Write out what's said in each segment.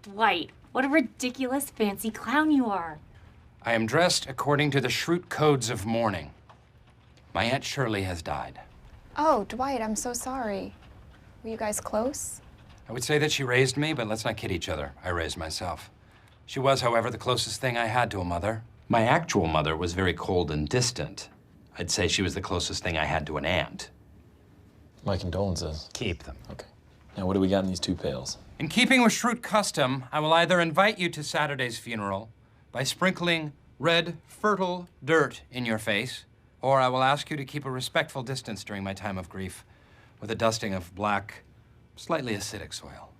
Dwight, what a ridiculous fancy clown you are. I am dressed according to the Schrute codes of mourning. My Aunt Shirley has died. Oh, Dwight, I'm so sorry. Were you guys close? I would say that she raised me, but let's not kid each other. I raised myself. She was, however, the closest thing I had to a mother. My actual mother was very cold and distant. I'd say she was the closest thing I had to an aunt. My condolences. Keep them. Okay. Now, what do we got in these two pails? In keeping with Schrute custom, I will either invite you to Saturday's funeral by sprinkling red, fertile dirt in your face, or I will ask you to keep a respectful distance during my time of grief with a dusting of black, slightly acidic soil.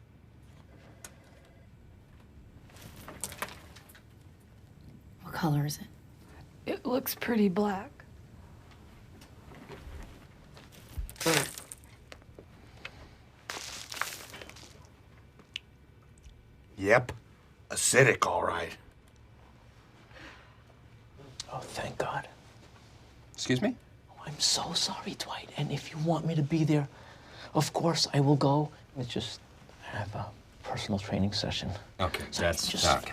What color is it? It looks pretty black. Yep. Acidic, all right. Oh, thank God. Excuse me? Oh, I'm so sorry, Dwight. And if you want me to be there, of course I will go. Let's just have a personal training session. Okay, So that's just- okay.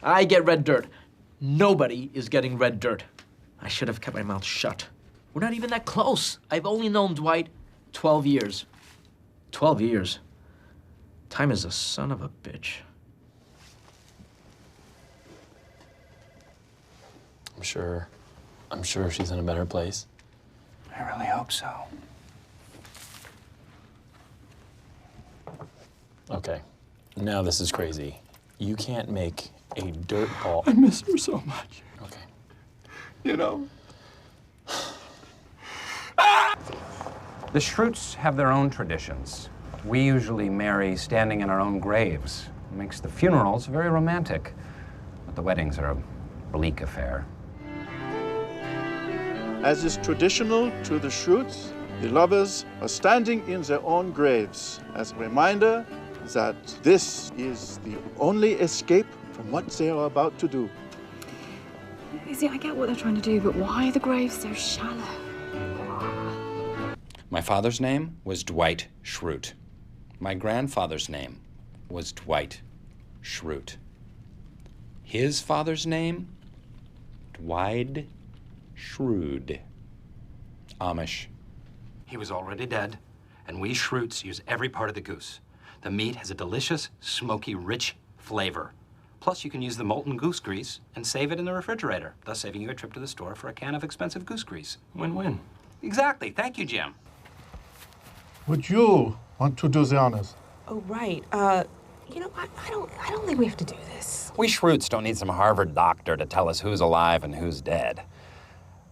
I get red dirt. Nobody is getting red dirt. I should have kept my mouth shut. We're not even that close. I've only known Dwight 12 years. 12 years. Time is a son of a bitch. I'm sure she's in a better place. I really hope so. Okay. Now this is crazy. You can't make a dirt ball. I miss her so much. Okay. You know? The Schrutes have their own traditions. We usually marry standing in our own graves. It makes the funerals very romantic, but the weddings are a bleak affair. As is traditional to the Schrutes, the lovers are standing in their own graves as a reminder that this is the only escape from what they are about to do. You see, I get what they're trying to do, but why are the graves so shallow? My father's name was Dwight Schrute. My grandfather's name was Dwight Schrute. His father's name, Dwight Schrute. Amish. He was already dead, and we Schrutes use every part of the goose. The meat has a delicious, smoky, rich flavor. Plus, you can use the molten goose grease and save it in the refrigerator, thus saving you a trip to the store for a can of expensive goose grease. Win-win. Exactly. Thank you, Jim. Would you want to do the honors? Oh, right. You know, I don't think we have to do this. We Schrutes don't need some Harvard doctor to tell us who's alive and who's dead.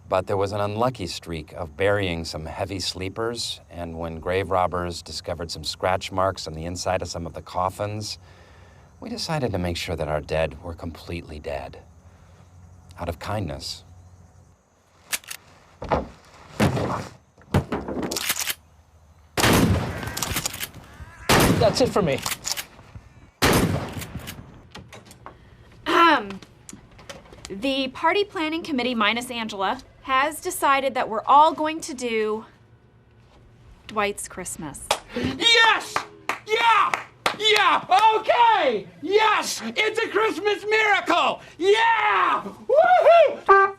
But there was an unlucky streak of burying some heavy sleepers, and when grave robbers discovered some scratch marks on the inside of some of the coffins, we decided to make sure that our dead were completely dead. Out of kindness. That's it for me. The party planning committee minus Angela has decided that we're all going to do Dwights Christmas. Yes! Yeah! Yeah! Okay! Yes! It's a Christmas miracle! Yeah! Woohoo!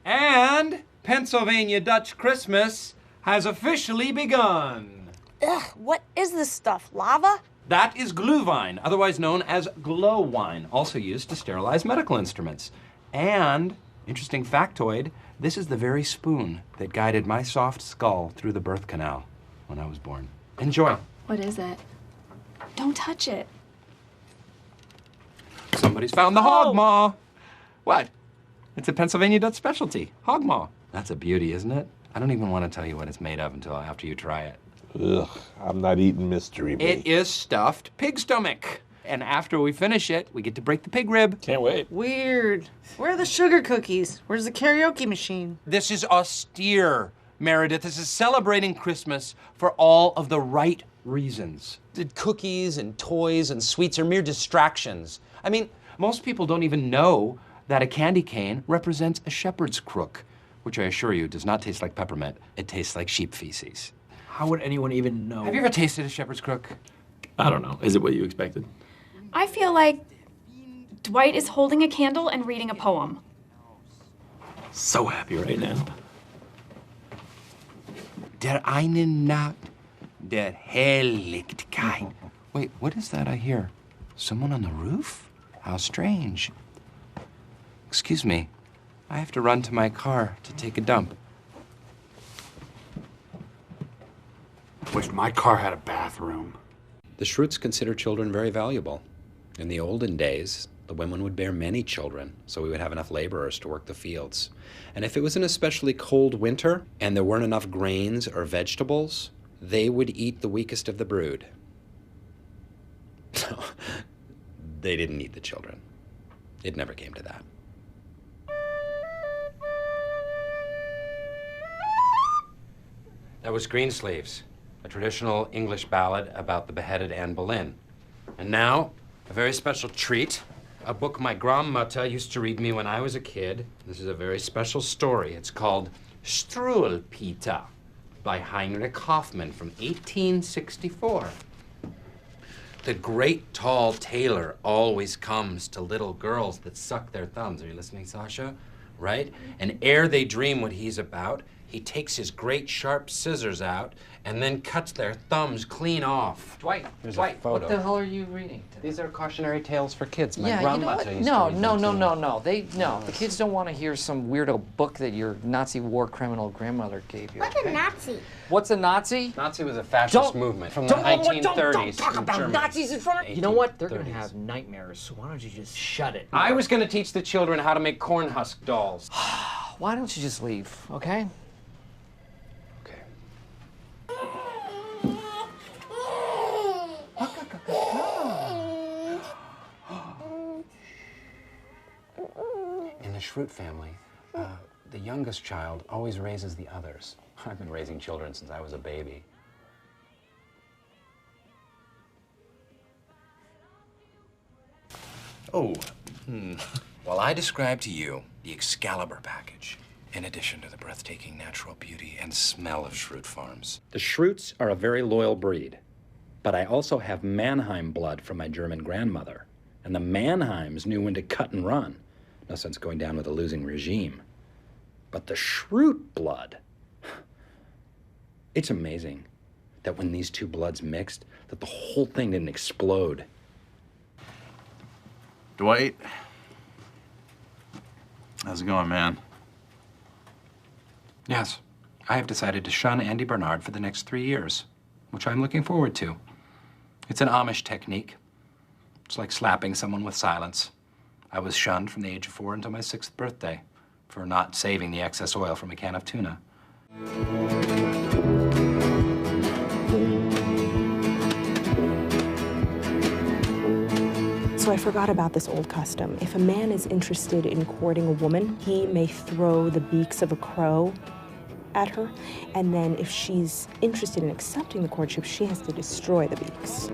And Pennsylvania Dutch Christmas has officially begun. Ugh, what is this stuff? Lava? That is glühwein, otherwise known as glow wine, also used to sterilize medical instruments. And, interesting factoid, this is the very spoon that guided my soft skull through the birth canal when I was born. Enjoy. What is it? Don't touch it. Somebody's found the hog maw. What? It's a Pennsylvania Dutch specialty, hog maw. That's a beauty, isn't it? I don't even want to tell you what it's made of until after you try it. Ugh, I'm not eating mystery meat. It is stuffed pig stomach. And after we finish it, we get to break the pig rib. Can't wait. Weird. Where are the sugar cookies? Where's the karaoke machine? This is austere, Meredith. This is celebrating Christmas for all of the right reasons. The cookies and toys and sweets are mere distractions. I mean, most people don't even know that a candy cane represents a shepherd's crook, which I assure you does not taste like peppermint. It tastes like sheep feces. How would anyone even know? Have you ever tasted a shepherd's crook? I don't know. Is it what you expected? I feel like Dwight is holding a candle and reading a poem. So happy right now. Der eine Nacht, der Helligkeit. Wait, what is that I hear? Someone on the roof? How strange. Excuse me. I have to run to my car to take a dump. Wish my car had a bathroom. The Schrutes consider children very valuable. In the olden days, the women would bear many children, so we would have enough laborers to work the fields. And if it was an especially cold winter and there weren't enough grains or vegetables, they would eat the weakest of the brood. They didn't eat the children. It never came to that. That was Greensleeves, a traditional English ballad about the beheaded Anne Boleyn. And now, a very special treat, a book my grandmother used to read me when I was a kid. This is a very special story. It's called Struwwelpeter by Heinrich Hoffmann from 1864. The great tall tailor always comes to little girls that suck their thumbs. Are you listening, Sasha? Right? And ere they dream what he's about, he takes his great sharp scissors out and then cuts their thumbs clean off. Dwight, Dwight, what the hell are you reading? These are cautionary tales for kids. My Yeah, you know grandmother what? used No, to read no, them no, to no, me. no. The kids don't want to hear some weirdo book that your Nazi war criminal grandmother gave you. What's a Nazi? What's a Nazi? Nazi was a fascist movement from the 1930s. Don't talk in about Germany. Nazis in front of you. know what? They're 1830s. gonna have nightmares. So why don't you just shut it? I was going to teach the children how to make corn husk dolls. Why don't you just leave? Okay. Okay. In the Schrute family, the youngest child always raises the others. I've been raising children since I was a baby. Oh. While I describe to you the Excalibur package, in addition to the breathtaking natural beauty and smell of Schrute farms. The Schrutes are a very loyal breed, but I also have Manheim blood from my German grandmother, and the Manheims knew when to cut and run. No sense going down with a losing regime. But the Schrute blood, it's amazing that when these two bloods mixed, that the whole thing didn't explode. Dwight, how's it going, man? Yes, I have decided to shun Andy Bernard for the next 3 years, which I'm looking forward to. It's an Amish technique. It's like slapping someone with silence. I was shunned from the age of 4 until my 6th birthday for not saving the excess oil from a can of tuna. So I forgot about this old custom. If a man is interested in courting a woman, he may throw the beaks of a crow at her, and then if she's interested in accepting the courtship, she has to destroy the beaks.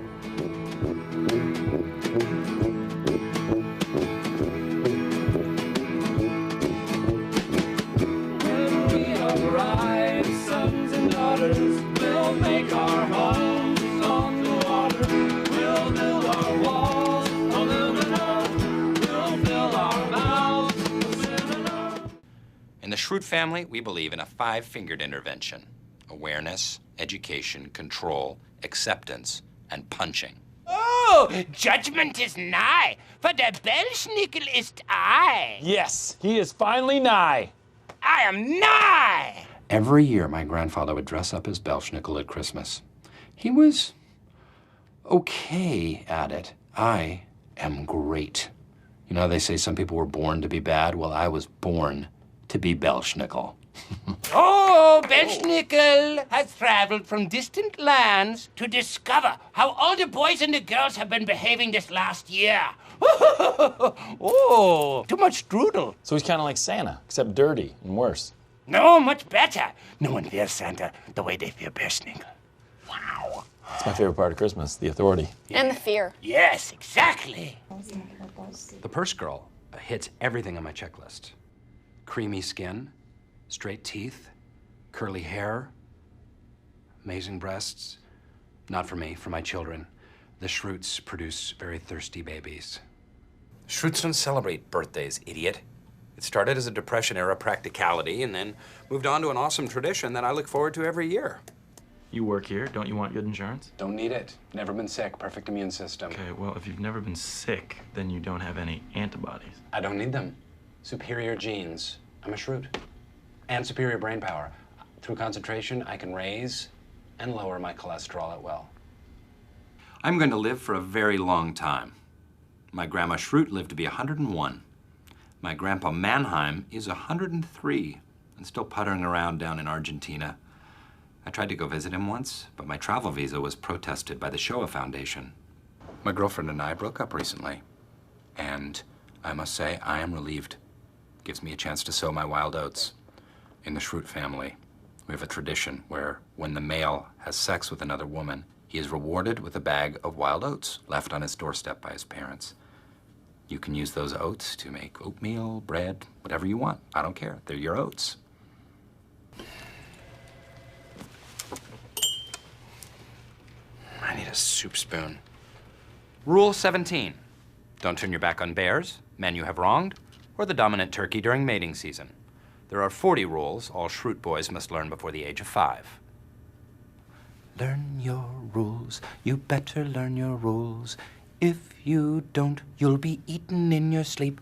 When we arrive, sons and daughters, we'll make our homes on the water. We'll build our walls, aluminum. We'll fill our mouths with cinnamon. In the Schrute family, we believe in a 5-fingered intervention: awareness, education, control, acceptance, and punching. Oh, judgment is nigh, for der Belschnickel ist I. Yes, he is finally nigh. I am nigh. Every year, my grandfather would dress up as Belschnickel at Christmas. He was okay at it. I am great. You know, they say some people were born to be bad. Well, I was born to be Belschnickel. Oh, Belschnickel has traveled from distant lands to discover how all the boys and the girls have been behaving this last year. Oh, too much strudel. So he's kind of like Santa, except dirty and worse. No, much better. No one fears Santa the way they fear Belschnickel. Wow. It's my favorite part of Christmas, the authority. And the fear. Yes, exactly. The purse girl hits everything on my checklist. Creamy skin, straight teeth, curly hair, Amazing breasts? Not for me, for my children. The Schrutes produce very thirsty babies. Schrutes don't celebrate birthdays, idiot. It started as a Depression-era practicality and then moved on to an awesome tradition that I look forward to every year. You work here. Don't you want good insurance? Don't need it. Never been sick. Perfect immune system. Okay, well, if you've never been sick, then you don't have any antibodies. I don't need them. Superior genes. I'm a Schrute. And superior brain power. Through concentration, I can raise and lower my cholesterol at will. I'm going to live for a very long time. My grandma Schrute lived to be 101. My grandpa Manheim is 103 and still puttering around down in Argentina. I tried to go visit him once, but my travel visa was protested by the Shoah Foundation. My girlfriend and I broke up recently, and I must say I am relieved. Gives me a chance to sow my wild oats. In the Schrute family, we have a tradition where when the male has sex with another woman, he is rewarded with a bag of wild oats left on his doorstep by his parents. You can use those oats to make oatmeal, bread, whatever you want. I don't care. They're your oats. I need a soup spoon. Rule 17. Don't turn your back on bears, men you have wronged, or the dominant turkey during mating season. There are 40 rules all Schrute boys must learn before the age of 5. Learn your rules. You better learn your rules. If you don't, you'll be eaten in your sleep.